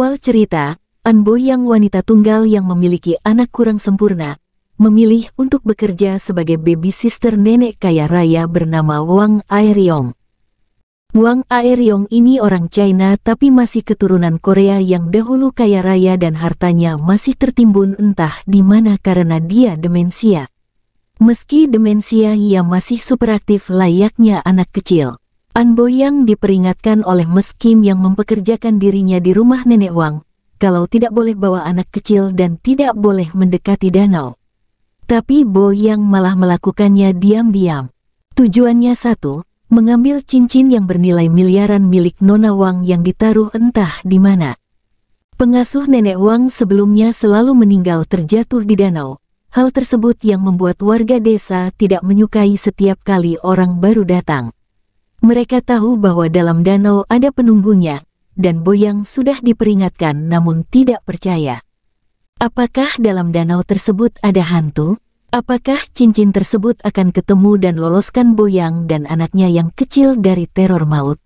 Awal cerita, An Boyang, wanita tunggal yang memiliki anak kurang sempurna, memilih untuk bekerja sebagai baby sister nenek kaya raya bernama Wang Aeryong. Wang Aeryong ini orang China tapi masih keturunan Korea yang dahulu kaya raya dan hartanya masih tertimbun entah di mana karena dia demensia. Meski demensia, ia masih superaktif layaknya anak kecil. An Boyang diperingatkan oleh Ms. Kim yang mempekerjakan dirinya di rumah nenek Wang, kalau tidak boleh bawa anak kecil dan tidak boleh mendekati danau. Tapi Boyang malah melakukannya diam-diam. Tujuannya satu, mengambil cincin yang bernilai miliaran milik Nona Wang yang ditaruh entah di mana. Pengasuh nenek Wang sebelumnya selalu meninggal terjatuh di danau. Hal tersebut yang membuat warga desa tidak menyukai setiap kali orang baru datang. Mereka tahu bahwa dalam danau ada penunggunya, dan Boyang sudah diperingatkan namun tidak percaya. Apakah dalam danau tersebut ada hantu? Apakah cincin tersebut akan ketemu dan loloskan Boyang dan anaknya yang kecil dari teror maut?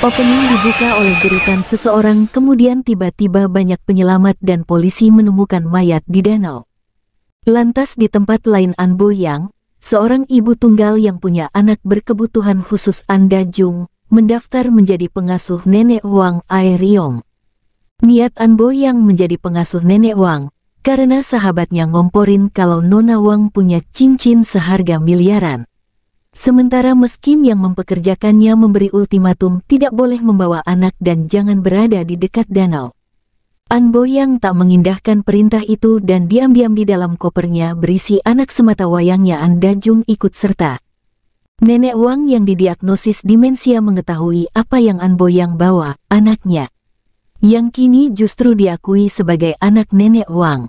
Opening dibuka oleh jeritan seseorang, kemudian tiba-tiba banyak penyelamat dan polisi menemukan mayat di danau. Lantas di tempat lain An Boyang, seorang ibu tunggal yang punya anak berkebutuhan khusus An Da-jung, mendaftar menjadi pengasuh nenek Wang Aeryong. Niat An Boyang menjadi pengasuh nenek Wang karena sahabatnya ngomporin kalau Nona Wang punya cincin seharga miliaran. Sementara Ms. Kim yang mempekerjakannya memberi ultimatum tidak boleh membawa anak dan jangan berada di dekat danau. An Boyang tak mengindahkan perintah itu dan diam-diam di dalam kopernya berisi anak semata wayangnya An Da-jung ikut serta. Nenek Wang yang didiagnosis demensia mengetahui apa yang An Boyang bawa, anaknya, yang kini justru diakui sebagai anak nenek Wang.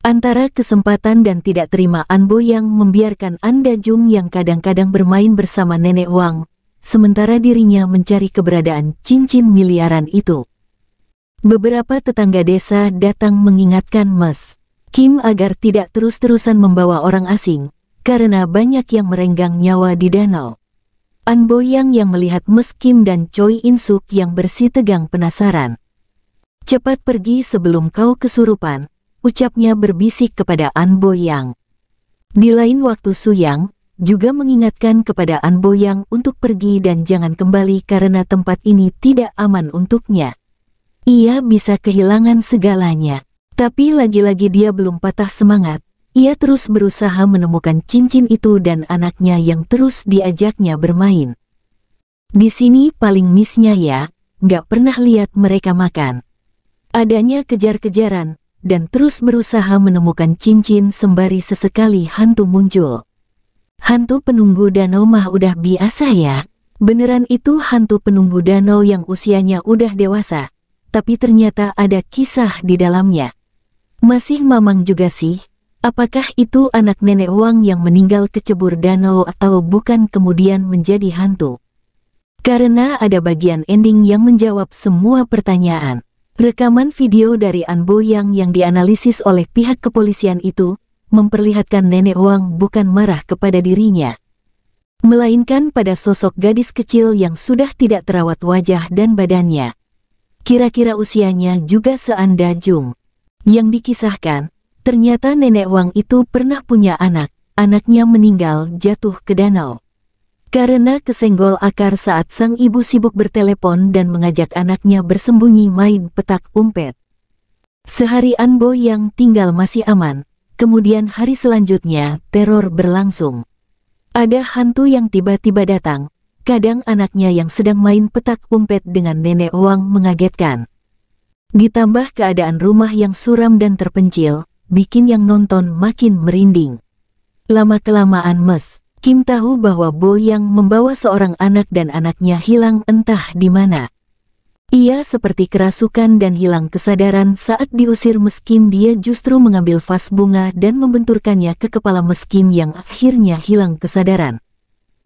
Antara kesempatan dan tidak terima, An Boyang membiarkan An Da-jung yang kadang-kadang bermain bersama nenek Wang, sementara dirinya mencari keberadaan cincin miliaran itu. Beberapa tetangga desa datang mengingatkan Ms. Kim agar tidak terus-terusan membawa orang asing, karena banyak yang merenggang nyawa di danau. An Boyang yang melihat Ms. Kim dan Choi In-suk yang bersih tegang penasaran. "Cepat pergi sebelum kau kesurupan," ucapnya berbisik kepada An Boyang. Di lain waktu Suyang juga mengingatkan kepada An Boyang untuk pergi dan jangan kembali karena tempat ini tidak aman untuknya. Ia bisa kehilangan segalanya. Tapi lagi-lagi dia belum patah semangat. Ia terus berusaha menemukan cincin itu dan anaknya yang terus diajaknya bermain. Di sini paling missnya ya, nggak pernah lihat mereka makan. Adanya kejar-kejaran, dan terus berusaha menemukan cincin sembari sesekali hantu muncul. Hantu penunggu danau mah udah biasa ya. Beneran itu hantu penunggu danau yang usianya udah dewasa, tapi ternyata ada kisah di dalamnya. Masih mamang juga sih, apakah itu anak nenek Wang yang meninggal kecebur danau atau bukan kemudian menjadi hantu? Karena ada bagian ending yang menjawab semua pertanyaan. Rekaman video dari An Boyang yang dianalisis oleh pihak kepolisian itu memperlihatkan nenek Wang bukan marah kepada dirinya, melainkan pada sosok gadis kecil yang sudah tidak terawat wajah dan badannya. Kira-kira usianya juga se-An Da-jung. Yang dikisahkan, ternyata nenek Wang itu pernah punya anak, anaknya meninggal jatuh ke danau. Karena kesenggol akar saat sang ibu sibuk bertelepon dan mengajak anaknya bersembunyi main petak umpet. Sehari An Boyang tinggal masih aman, kemudian hari selanjutnya teror berlangsung. Ada hantu yang tiba-tiba datang, kadang anaknya yang sedang main petak umpet dengan nenek Wang mengagetkan. Ditambah keadaan rumah yang suram dan terpencil, bikin yang nonton makin merinding. Lama-kelamaan Ms. Kim tahu bahwa Boyang membawa seorang anak dan anaknya hilang entah di mana. Ia seperti kerasukan dan hilang kesadaran saat diusir Ms. Kim. Dia justru mengambil vas bunga dan membenturkannya ke kepala Ms. Kim yang akhirnya hilang kesadaran.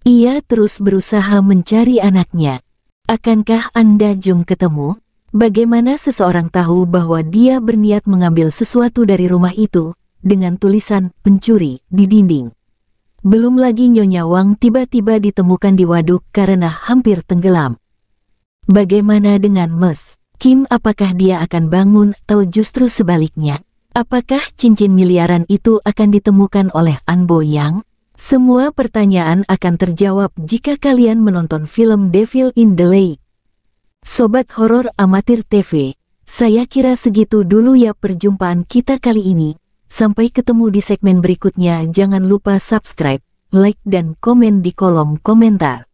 Ia terus berusaha mencari anaknya. Akankah An Da-jung ketemu? Bagaimana seseorang tahu bahwa dia berniat mengambil sesuatu dari rumah itu dengan tulisan "pencuri" di dinding? Belum lagi Nyonya Wang tiba-tiba ditemukan di waduk karena hampir tenggelam. Bagaimana dengan Ms. Kim, apakah dia akan bangun atau justru sebaliknya? Apakah cincin miliaran itu akan ditemukan oleh An Bo Yang? Semua pertanyaan akan terjawab jika kalian menonton film Devil in the Lake. Sobat horor amatir TV, saya kira segitu dulu ya perjumpaan kita kali ini. Sampai ketemu di segmen berikutnya. Jangan lupa subscribe, like dan komen di kolom komentar.